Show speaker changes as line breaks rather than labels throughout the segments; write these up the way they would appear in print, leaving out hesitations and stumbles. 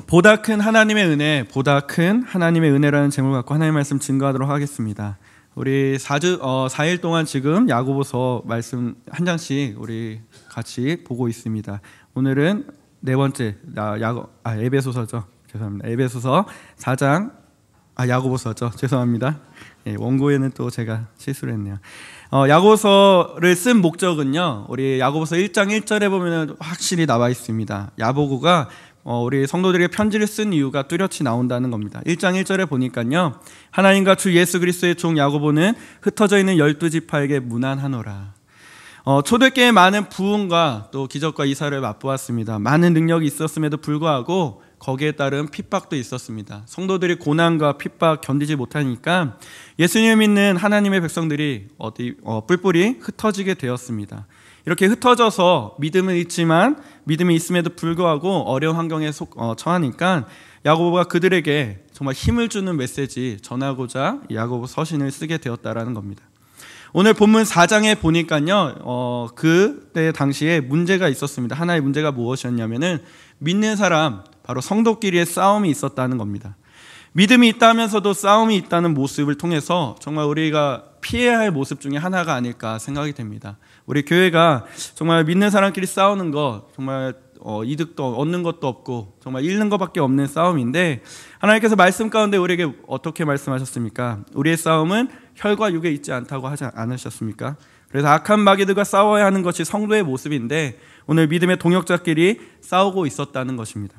보다 큰 하나님의 은혜, 보다 큰 하나님의 은혜라는 제목을 갖고 하나님의 말씀 증거하도록 하겠습니다. 우리 4일 동안 지금 야고보서 말씀 한 장씩 우리 같이 보고 있습니다. 오늘은 네 번째 에베소서죠. 죄송합니다. 에베소서 4장 야고보서죠. 죄송합니다. 원고에는 또 제가 실수를 했네요. 야고보서를 쓴 목적은요, 우리 야고보서 1장 1절에 보면 확실히 나와 있습니다. 야고보가 우리 성도들에게 편지를 쓴 이유가 뚜렷이 나온다는 겁니다. 1장 1절에 보니까요, 하나님과 주 예수 그리스도의 종 야고보는 흩어져 있는 12지파에게 문안하노라. 초대교회의 많은 부흥과 또 기적과 이사를 맛보았습니다. 많은 능력이 있었음에도 불구하고 거기에 따른 핍박도 있었습니다. 성도들이 고난과 핍박 견디지 못하니까 예수님을 믿는 하나님의 백성들이 뿔뿔이 흩어지게 되었습니다. 이렇게 흩어져서 믿음은 있지만 믿음이 있음에도 불구하고 어려운 환경에 처하니까 야고보가 그들에게 정말 힘을 주는 메시지 전하고자 야고보 서신을 쓰게 되었다라는 겁니다. 오늘 본문 4장에 보니까요, 그때 당시에 문제가 있었습니다. 하나의 문제가 무엇이었냐면은 믿는 사람, 바로 성도끼리의 싸움이 있었다는 겁니다. 믿음이 있다 하면서도 싸움이 있다는 모습을 통해서 정말 우리가 피해야 할 모습 중에 하나가 아닐까 생각이 됩니다. 우리 교회가 정말 믿는 사람끼리 싸우는 거 정말 이득도 얻는 것도 없고 정말 잃는 것밖에 없는 싸움인데, 하나님께서 말씀 가운데 우리에게 어떻게 말씀하셨습니까? 우리의 싸움은 혈과 육에 있지 않다고 하지 않으셨습니까? 그래서 악한 마귀들과 싸워야 하는 것이 성도의 모습인데, 오늘 믿음의 동역자끼리 싸우고 있었다는 것입니다.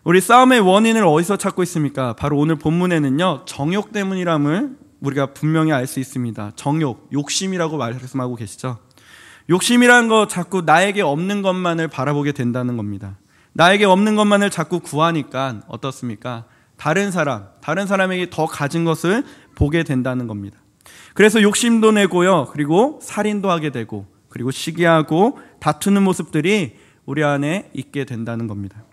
우리 싸움의 원인을 어디서 찾고 있습니까? 바로 오늘 본문에는요, 정욕 때문이람을 우리가 분명히 알 수 있습니다. 정욕, 욕심이라고 말씀하고 계시죠. 욕심이라는 거 자꾸 나에게 없는 것만을 바라보게 된다는 겁니다. 나에게 없는 것만을 자꾸 구하니까 어떻습니까? 다른 사람에게 더 가진 것을 보게 된다는 겁니다. 그래서 욕심도 내고요, 그리고 살인도 하게 되고, 그리고 시기하고 다투는 모습들이 우리 안에 있게 된다는 겁니다.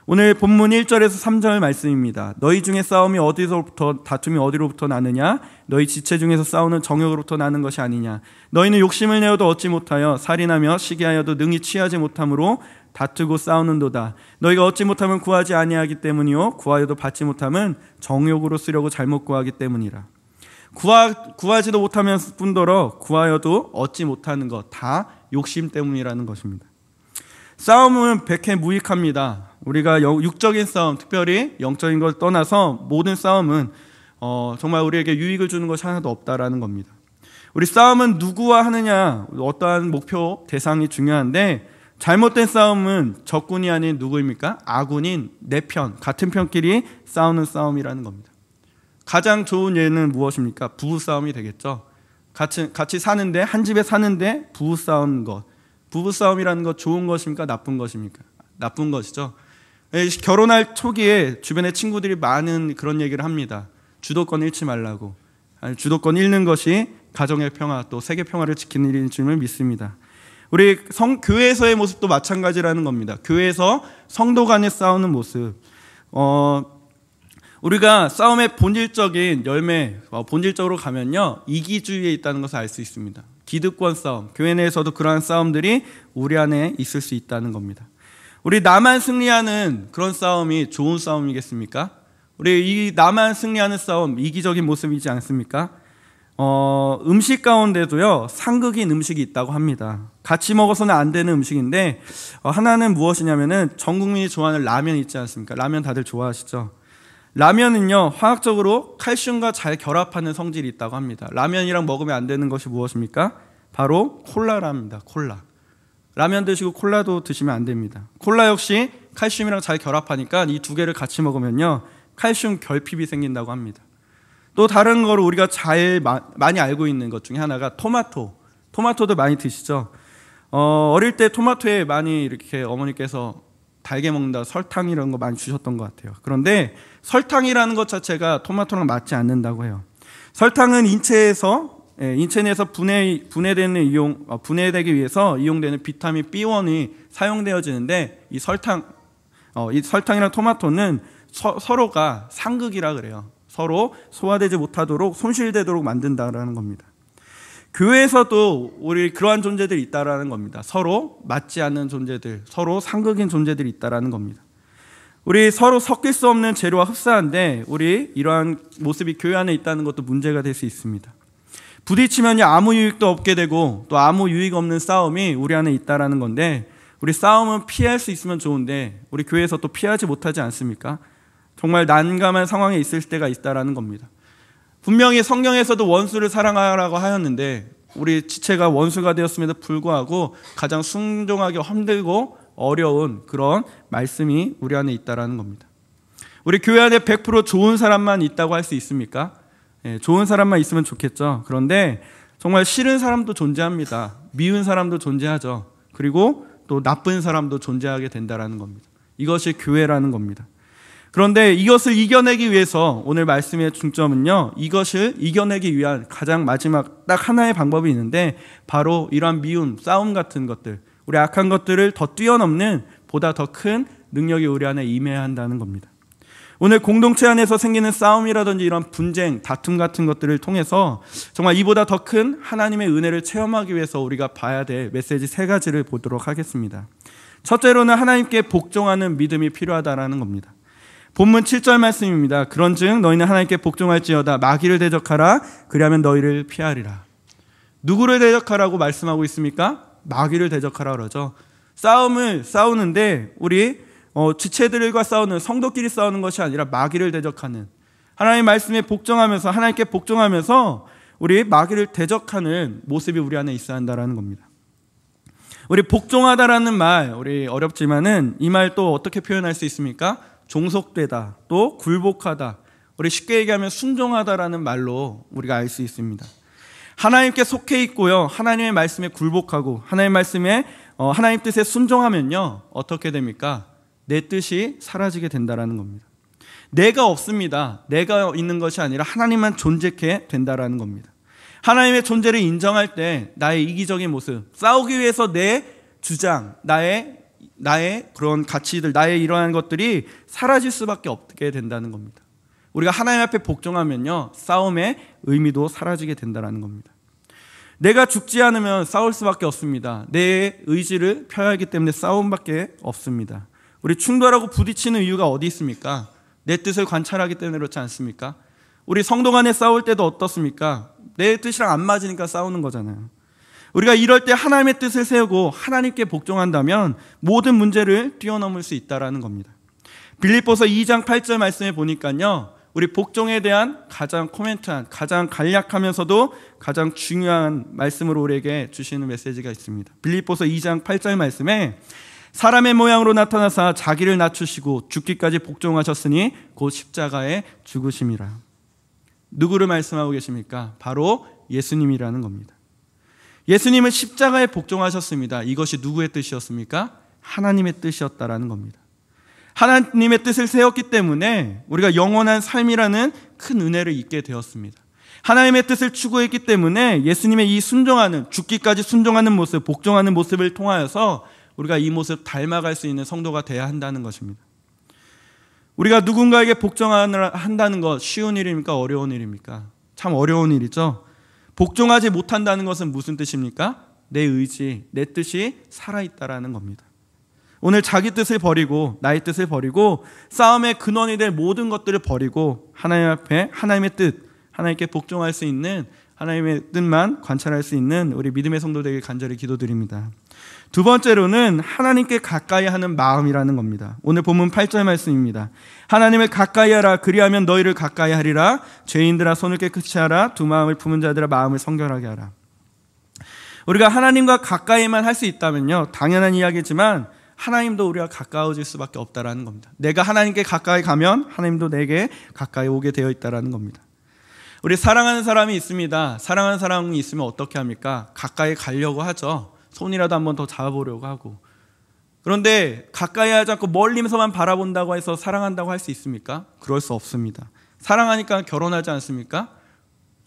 오늘 본문 1절에서 3절 말씀입니다. 너희 중에 싸움이 어디서부터, 다툼이 어디로부터 나느냐? 너희 지체 중에서 싸우는 정욕으로부터 나는 것이 아니냐? 너희는 욕심을 내어도 얻지 못하여 살인하며 시기하여도 능히 취하지 못함으로 다투고 싸우는도다. 너희가 얻지 못하면 구하지 아니하기 때문이요, 구하여도 받지 못하면 정욕으로 쓰려고 잘못 구하기 때문이라. 구하지도 못하면 뿐더러 구하여도 얻지 못하는 것 다 욕심 때문이라는 것입니다. 싸움은 백해무익합니다. 우리가 육적인 싸움, 특별히 영적인 걸 떠나서 모든 싸움은 정말 우리에게 유익을 주는 것이 하나도 없다라는 겁니다. 우리 싸움은 누구와 하느냐, 어떠한 목표, 대상이 중요한데, 잘못된 싸움은 적군이 아닌 누구입니까? 아군인 내 편, 같은 편끼리 싸우는 싸움이라는 겁니다. 가장 좋은 예는 무엇입니까? 부부싸움이 되겠죠. 같이 사는데, 한 집에 사는데 부부싸우는 것. 부부싸움이라는 것 좋은 것입니까? 나쁜 것입니까? 나쁜 것이죠. 결혼할 초기에 주변에 친구들이 많은 그런 얘기를 합니다. 주도권 잃지 말라고. 주도권 잃는 것이 가정의 평화, 또 세계 평화를 지키는 일인 줄을 믿습니다. 우리 교회에서의 모습도 마찬가지라는 겁니다. 교회에서 성도 간에 싸우는 모습. 우리가 싸움의 본질적인 열매, 본질적으로 가면요, 이기주의에 있다는 것을 알 수 있습니다. 기득권 싸움, 교회 내에서도 그러한 싸움들이 우리 안에 있을 수 있다는 겁니다. 우리 나만 승리하는 그런 싸움이 좋은 싸움이겠습니까? 우리 이 나만 승리하는 싸움, 이기적인 모습이지 않습니까? 음식 가운데도요, 상극인 음식이 있다고 합니다. 같이 먹어서는 안 되는 음식인데, 하나는 무엇이냐면은 전 국민이 좋아하는 라면 있지 않습니까? 라면 다들 좋아하시죠? 라면은요, 화학적으로 칼슘과 잘 결합하는 성질이 있다고 합니다. 라면이랑 먹으면 안 되는 것이 무엇입니까? 바로 콜라랍니다. 콜라. 라면 드시고 콜라도 드시면 안 됩니다. 콜라 역시 칼슘이랑 잘 결합하니까 이 두 개를 같이 먹으면요, 칼슘 결핍이 생긴다고 합니다. 또 다른 거로 우리가 많이 알고 있는 것 중에 하나가 토마토도 많이 드시죠? 어릴 때 토마토에 많이 이렇게 어머니께서 달게 먹는다, 설탕 이런 거 많이 주셨던 것 같아요. 그런데 설탕이라는 것 자체가 토마토랑 맞지 않는다고 해요. 설탕은 인체 내에서 분해되기 위해서 이용되는 비타민 B1이 사용되어지는데, 이 설탕이랑 토마토는 서로가 상극이라 그래요. 서로 소화되지 못하도록 손실되도록 만든다라는 겁니다. 교회에서도 우리 그러한 존재들이 있다라는 겁니다. 서로 맞지 않는 존재들, 서로 상극인 존재들이 있다라는 겁니다. 우리 서로 섞일 수 없는 재료와 흡사한데 우리 이러한 모습이 교회 안에 있다는 것도 문제가 될 수 있습니다. 부딪히면 아무 유익도 없게 되고 또 아무 유익 없는 싸움이 우리 안에 있다라는 건데, 우리 싸움은 피할 수 있으면 좋은데 우리 교회에서 또 피하지 못하지 않습니까? 정말 난감한 상황에 있을 때가 있다라는 겁니다. 분명히 성경에서도 원수를 사랑하라고 하였는데 우리 지체가 원수가 되었음에도 불구하고 가장 순종하기 힘들고 어려운 그런 말씀이 우리 안에 있다라는 겁니다. 우리 교회 안에 100% 좋은 사람만 있다고 할 수 있습니까? 좋은 사람만 있으면 좋겠죠. 그런데 정말 싫은 사람도 존재합니다. 미운 사람도 존재하죠. 그리고 또 나쁜 사람도 존재하게 된다라는 겁니다. 이것이 교회라는 겁니다. 그런데 이것을 이겨내기 위해서 오늘 말씀의 중점은요, 이것을 이겨내기 위한 가장 마지막 딱 하나의 방법이 있는데, 바로 이러한 미움, 싸움 같은 것들, 우리 악한 것들을 더 뛰어넘는 보다 더 큰 능력이 우리 안에 임해야 한다는 겁니다. 오늘 공동체 안에서 생기는 싸움이라든지 이런 분쟁, 다툼 같은 것들을 통해서 정말 이보다 더 큰 하나님의 은혜를 체험하기 위해서 우리가 봐야 될 메시지 3가지를 보도록 하겠습니다. 첫째로는 하나님께 복종하는 믿음이 필요하다라는 겁니다. 본문 7절 말씀입니다. 그런즉 너희는 하나님께 복종할지어다. 마귀를 대적하라. 그리하면 너희를 피하리라. 누구를 대적하라고 말씀하고 있습니까? 마귀를 대적하라 그러죠. 싸움을 싸우는데 우리 지체들과 싸우는, 성도끼리 싸우는 것이 아니라 마귀를 대적하는, 하나님의 말씀에 복종하면서, 하나님께 복종하면서 우리 마귀를 대적하는 모습이 우리 안에 있어야 한다는 겁니다. 우리 복종하다라는 말, 우리 어렵지만은 이 말 또 어떻게 표현할 수 있습니까? 종속되다, 또 굴복하다, 우리 쉽게 얘기하면 순종하다라는 말로 우리가 알 수 있습니다. 하나님께 속해 있고요, 하나님의 말씀에 굴복하고 하나님의 말씀에 하나님 뜻에 순종하면요, 어떻게 됩니까? 내 뜻이 사라지게 된다라는 겁니다. 내가 없습니다. 내가 있는 것이 아니라 하나님만 존재케 된다라는 겁니다. 하나님의 존재를 인정할 때 나의 이기적인 모습, 싸우기 위해서 내 주장, 나의 그런 가치들, 나의 이러한 것들이 사라질 수밖에 없게 된다는 겁니다. 우리가 하나님 앞에 복종하면요, 싸움의 의미도 사라지게 된다는 겁니다. 내가 죽지 않으면 싸울 수밖에 없습니다. 내 의지를 펴야 하기 때문에 싸움밖에 없습니다. 우리 충돌하고 부딪히는 이유가 어디 있습니까? 내 뜻을 관찰하기 때문에 그렇지 않습니까? 우리 성도 간에 싸울 때도 어떻습니까? 내 뜻이랑 안 맞으니까 싸우는 거잖아요. 우리가 이럴 때 하나님의 뜻을 세우고 하나님께 복종한다면 모든 문제를 뛰어넘을 수 있다는 겁니다. 빌립보서 2장 8절 말씀에 보니까요, 우리 복종에 대한 가장 코멘트한, 가장 간략하면서도 가장 중요한 말씀으로 우리에게 주시는 메시지가 있습니다. 빌립보서 2장 8절 말씀에 사람의 모양으로 나타나사 자기를 낮추시고 죽기까지 복종하셨으니 곧 십자가에 죽으심이라. 누구를 말씀하고 계십니까? 바로 예수님이라는 겁니다. 예수님은 십자가에 복종하셨습니다. 이것이 누구의 뜻이었습니까? 하나님의 뜻이었다라는 겁니다. 하나님의 뜻을 세웠기 때문에 우리가 영원한 삶이라는 큰 은혜를 잊게 되었습니다. 하나님의 뜻을 추구했기 때문에 예수님의 이 순종하는, 죽기까지 순종하는 모습, 복종하는 모습을 통하여서 우리가 이 모습 닮아갈 수 있는 성도가 되어야 한다는 것입니다. 우리가 누군가에게 복종한다는 것 쉬운 일입니까? 어려운 일입니까? 참 어려운 일이죠. 복종하지 못한다는 것은 무슨 뜻입니까? 내 의지, 내 뜻이 살아있다라는 겁니다. 오늘 자기 뜻을 버리고 나의 뜻을 버리고 싸움의 근원이 될 모든 것들을 버리고 하나님 앞에 하나님의 뜻, 하나님께 복종할 수 있는, 하나님의 뜻만 관찰할 수 있는 우리 믿음의 성도들에게 간절히 기도드립니다. 두 번째로는 하나님께 가까이 하는 마음이라는 겁니다. 오늘 본문 8절 말씀입니다. 하나님을 가까이 하라. 그리하면 너희를 가까이 하리라. 죄인들아 손을 깨끗이 하라. 두 마음을 품은 자들아 마음을 성결하게 하라. 우리가 하나님과 가까이만 할 수 있다면요, 당연한 이야기지만 하나님도 우리가 가까워질 수밖에 없다라는 겁니다. 내가 하나님께 가까이 가면 하나님도 내게 가까이 오게 되어 있다라는 겁니다. 우리 사랑하는 사람이 있습니다. 사랑하는 사람이 있으면 어떻게 합니까? 가까이 가려고 하죠. 손이라도 한번 더 잡아보려고 하고. 그런데 가까이 하지 않고 멀리서만 바라본다고 해서 사랑한다고 할 수 있습니까? 그럴 수 없습니다. 사랑하니까 결혼하지 않습니까?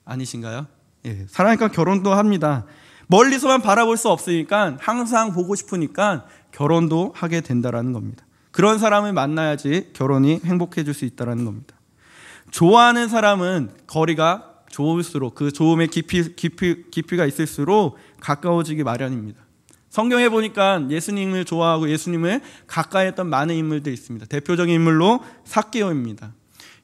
아니신가요? 예, 사랑하니까 결혼도 합니다. 멀리서만 바라볼 수 없으니까 항상 보고 싶으니까 결혼도 하게 된다라는 겁니다. 그런 사람을 만나야지 결혼이 행복해질 수 있다라는 겁니다. 좋아하는 사람은 거리가 좋을수록 그 좋음의 깊이가 있을수록 가까워지기 마련입니다. 성경에 보니까 예수님을 좋아하고 예수님을 가까이 했던 많은 인물들이 있습니다. 대표적인 인물로 삭개오입니다.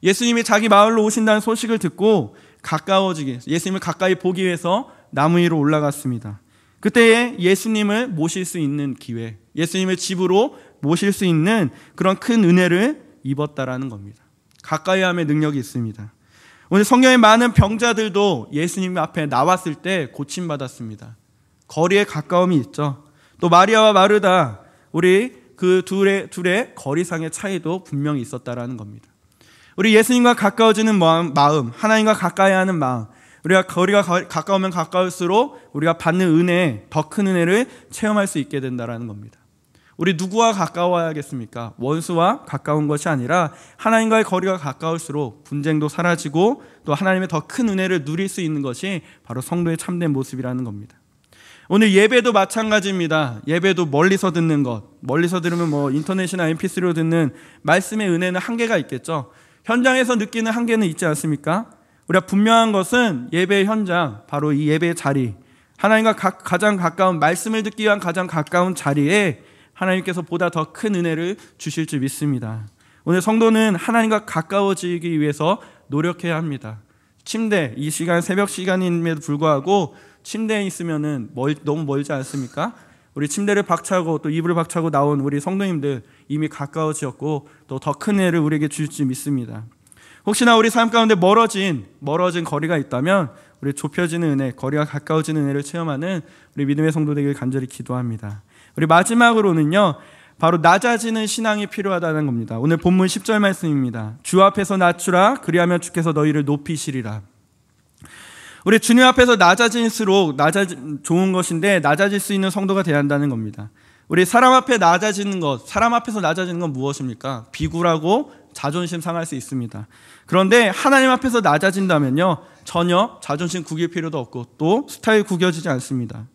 예수님이 자기 마을로 오신다는 소식을 듣고 가까워지기, 예수님을 가까이 보기 위해서 나무 위로 올라갔습니다. 그때에 예수님을 모실 수 있는 기회, 예수님을 집으로 모실 수 있는 그런 큰 은혜를 입었다라는 겁니다. 가까이함의 능력이 있습니다. 오늘 성경의 많은 병자들도 예수님 앞에 나왔을 때 고침받았습니다. 거리에 가까움이 있죠. 또 마리아와 마르다, 우리 그 둘의 거리상의 차이도 분명히 있었다라는 겁니다. 우리 예수님과 가까워지는 마음, 하나님과 가까이 하는 마음, 우리가 거리가 가까우면 가까울수록 우리가 받는 은혜, 더 큰 은혜를 체험할 수 있게 된다는 겁니다. 우리 누구와 가까워야겠습니까? 원수와 가까운 것이 아니라 하나님과의 거리가 가까울수록 분쟁도 사라지고 또 하나님의 더 큰 은혜를 누릴 수 있는 것이 바로 성도의 참된 모습이라는 겁니다. 오늘 예배도 마찬가지입니다. 예배도 멀리서 듣는 것, 멀리서 들으면 인터넷이나 mp3로 듣는 말씀의 은혜는 한계가 있겠죠. 현장에서 느끼는 한계는 있지 않습니까? 우리가 분명한 것은 예배의 현장, 바로 이 예배의 자리, 하나님과 가장 가까운 말씀을 듣기 위한 가장 가까운 자리에 하나님께서 보다 더 큰 은혜를 주실 줄 믿습니다. 오늘 성도는 하나님과 가까워지기 위해서 노력해야 합니다. 침대, 이 시간 새벽 시간임에도 불구하고 침대에 있으면은 너무 멀지 않습니까? 우리 침대를 박차고 또 이불을 박차고 나온 우리 성도님들 이미 가까워지었고 또 더 큰 은혜를 우리에게 주실 줄 믿습니다. 혹시나 우리 삶 가운데 멀어진 거리가 있다면 우리 좁혀지는 은혜, 거리가 가까워지는 은혜를 체험하는 우리 믿음의 성도 되길 간절히 기도합니다. 우리 마지막으로는요, 바로 낮아지는 신앙이 필요하다는 겁니다. 오늘 본문 10절 말씀입니다. 주 앞에서 낮추라, 그리하면 주께서 너희를 높이시리라. 우리 주님 앞에서 낮아질수록 좋은 것인데 낮아질 수 있는 성도가 되어야 한다는 겁니다. 우리 사람 앞에 낮아지는 것, 사람 앞에서 낮아지는 건 무엇입니까? 비굴하고 자존심 상할 수 있습니다. 그런데 하나님 앞에서 낮아진다면요, 전혀 자존심 구길 필요도 없고 또 스타일 구겨지지 않습니다.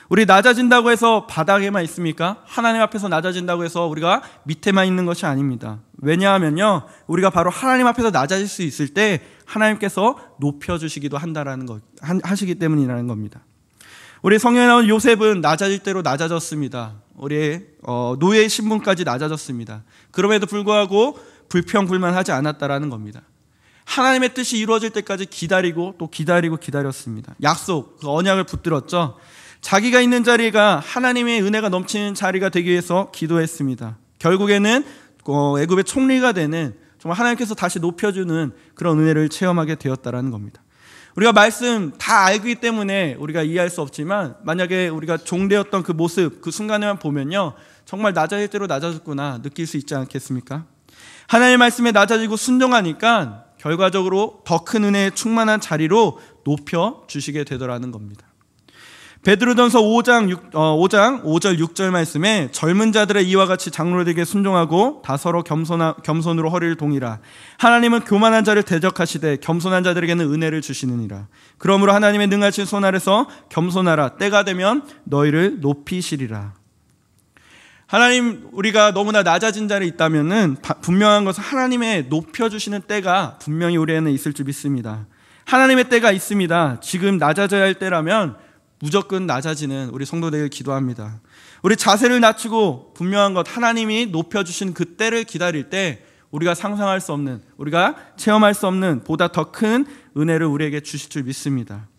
우리 낮아진다고 해서 바닥에만 있습니까? 하나님 앞에서 낮아진다고 해서 우리가 밑에만 있는 것이 아닙니다. 왜냐하면요, 우리가 바로 하나님 앞에서 낮아질 수 있을 때 하나님께서 높여주시기도 하시기 때문이라는 겁니다. 우리 성경에 나온 요셉은 낮아질 대로 낮아졌습니다. 우리 노예 신분까지 낮아졌습니다. 그럼에도 불구하고 불평불만하지 않았다라는 겁니다. 하나님의 뜻이 이루어질 때까지 기다리고 또 기다렸습니다. 약속, 그 언약을 붙들었죠. 자기가 있는 자리가 하나님의 은혜가 넘치는 자리가 되기 위해서 기도했습니다. 결국에는 애굽의 총리가 되는, 정말 하나님께서 다시 높여주는 그런 은혜를 체험하게 되었다라는 겁니다. 우리가 말씀 다 알기 때문에 우리가 이해할 수 없지만 만약에 우리가 종되었던 그 모습, 그 순간에만 보면요, 정말 낮아질 대로 낮아졌구나 느낄 수 있지 않겠습니까? 하나님의 말씀에 낮아지고 순종하니까 결과적으로 더 큰 은혜에 충만한 자리로 높여주시게 되더라는 겁니다. 베드로전서 5장 5절 6절 말씀에 젊은 자들의 이와 같이 장로들에게 순종하고 다 서로 겸손으로 허리를 동이라. 하나님은 교만한 자를 대적하시되 겸손한 자들에게는 은혜를 주시느니라. 그러므로 하나님의 능하신 손 아래서 겸손하라. 때가 되면 너희를 높이시리라. 하나님, 우리가 너무나 낮아진 자리에 있다면은 분명한 것은 하나님의 높여주시는 때가 분명히 우리에는 있을 줄 믿습니다. 하나님의 때가 있습니다. 지금 낮아져야 할 때라면 무조건 낮아지는 우리 성도되길 기도합니다. 우리 자세를 낮추고 분명한 것, 하나님이 높여주신 그 때를 기다릴 때 우리가 상상할 수 없는, 우리가 체험할 수 없는 보다 더 큰 은혜를 우리에게 주실 줄 믿습니다.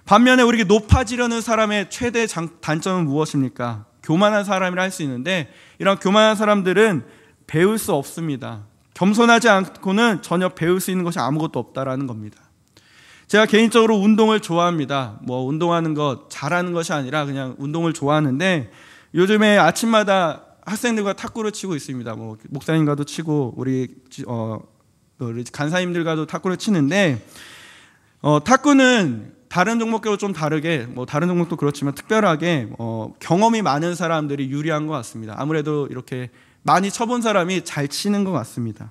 반면에 우리에게 높아지려는 사람의 최대 단점은 무엇입니까? 교만한 사람이라 할 수 있는데 이런 교만한 사람들은 배울 수 없습니다. 겸손하지 않고는 전혀 배울 수 있는 것이 아무것도 없다라는 겁니다. 제가 개인적으로 운동을 좋아합니다. 운동하는 것, 잘하는 것이 아니라 그냥 운동을 좋아하는데 요즘에 아침마다 학생들과 탁구를 치고 있습니다. 목사님과도 치고 우리 간사님들과도 탁구를 치는데 탁구는 다른 종목하고 좀 다르게 다른 종목도 그렇지만 특별하게 경험이 많은 사람들이 유리한 것 같습니다. 아무래도 이렇게 많이 쳐본 사람이 잘 치는 것 같습니다.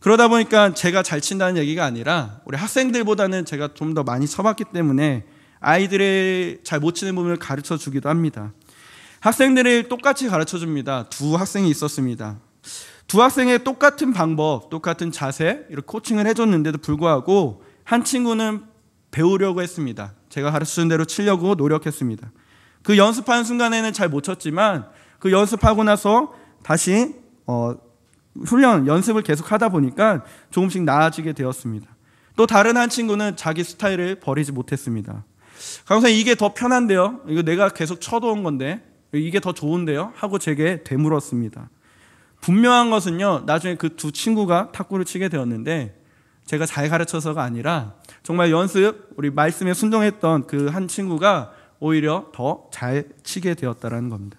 그러다 보니까 제가 잘 친다는 얘기가 아니라 우리 학생들보다는 제가 좀 더 많이 쳐봤기 때문에 아이들의 잘 못 치는 부분을 가르쳐 주기도 합니다. 학생들을 똑같이 가르쳐 줍니다. 두 학생이 있었습니다. 두 학생의 똑같은 방법, 똑같은 자세 이렇게 코칭을 해줬는데도 불구하고 한 친구는 배우려고 했습니다. 제가 가르쳐 준 대로 치려고 노력했습니다. 그 연습하는 순간에는 잘 못 쳤지만 그 연습하고 나서 다시 연습을 계속 하다 보니까 조금씩 나아지게 되었습니다. 또 다른 한 친구는 자기 스타일을 버리지 못했습니다. 강사님, 이게 더 편한데요? 이거 내가 계속 쳐도온 건데 이게 더 좋은데요? 하고 제게 되물었습니다. 분명한 것은요, 나중에 그 두 친구가 탁구를 치게 되었는데 제가 잘 가르쳐서가 아니라 정말 우리 말씀에 순종했던 그 한 친구가 오히려 더 잘 치게 되었다는 겁니다.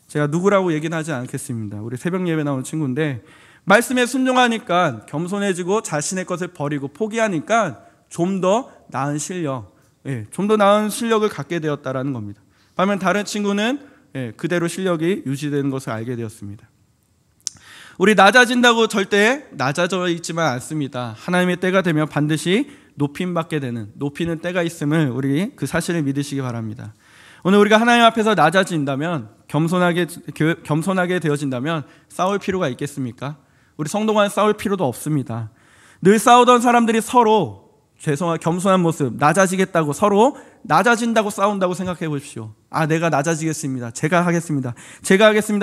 제가 누구라고 얘기는 하지 않겠습니다. 우리 새벽 예배 나온 친구인데 말씀에 순종하니까 겸손해지고 자신의 것을 버리고 포기하니까 좀 더 나은 실력, 좀 더 나은 실력을 갖게 되었다는 겁니다. 반면 다른 친구는 그대로 실력이 유지되는 것을 알게 되었습니다. 우리 낮아진다고 절대 낮아져 있지만 않습니다. 하나님의 때가 되면 반드시 높임받게 되는, 높이는 때가 있음을 우리 그 사실을 믿으시기 바랍니다. 오늘 우리가 하나님 앞에서 낮아진다면, 겸손하게 되어진다면 싸울 필요가 있겠습니까? 우리 성도간 싸울 필요도 없습니다. 늘 싸우던 사람들이 서로 겸손한 모습, 낮아지겠다고, 서로 낮아진다고 싸운다고 생각해 보십시오. 내가 낮아지겠습니다. 제가 하겠습니다.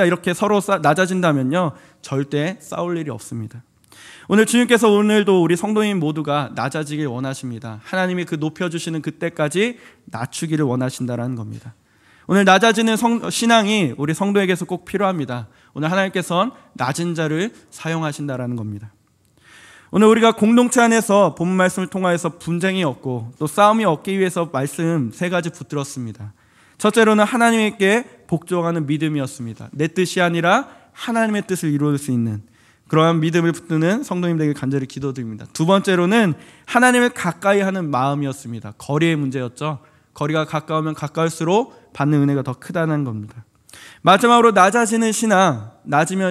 이렇게 서로 낮아진다면요, 절대 싸울 일이 없습니다. 오늘 주님께서 오늘도 우리 성도인 모두가 낮아지길 원하십니다. 하나님이 그 높여주시는 그때까지 낮추기를 원하신다는 겁니다. 오늘 낮아지는 신앙이 우리 성도에게서 꼭 필요합니다. 오늘 하나님께서는 낮은 자를 사용하신다는 겁니다. 오늘 우리가 공동체 안에서 본문 말씀을 통하여서 분쟁이 없고 또 싸움이 없기 위해서 말씀 3가지 붙들었습니다. 첫째로는 하나님께 복종하는 믿음이었습니다. 내 뜻이 아니라 하나님의 뜻을 이룰 수 있는 그러한 믿음을 붙드는 성도님들에게 간절히 기도드립니다. 두 번째로는 하나님을 가까이 하는 마음이었습니다. 거리의 문제였죠. 거리가 가까우면 가까울수록 받는 은혜가 더 크다는 겁니다. 마지막으로 낮아지는 신앙,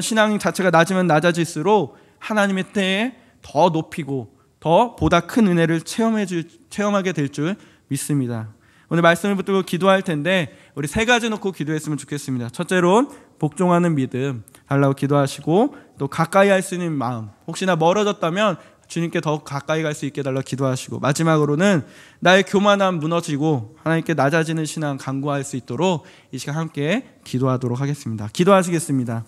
신앙 자체가 낮으면 낮아질수록 하나님의 때에 더 높이고 더 보다 큰 은혜를 체험하게 될 줄 믿습니다. 오늘 말씀을 붙들고 기도할 텐데 우리 3가지 놓고 기도했으면 좋겠습니다. 첫째로는 복종하는 믿음 달라고 기도하시고, 또 가까이 할 수 있는 마음, 혹시나 멀어졌다면 주님께 더 가까이 갈 수 있게 달라고 기도하시고, 마지막으로는 나의 교만함 무너지고 하나님께 낮아지는 신앙 강구할 수 있도록 이 시간 함께 기도하도록 하겠습니다. 기도하시겠습니다.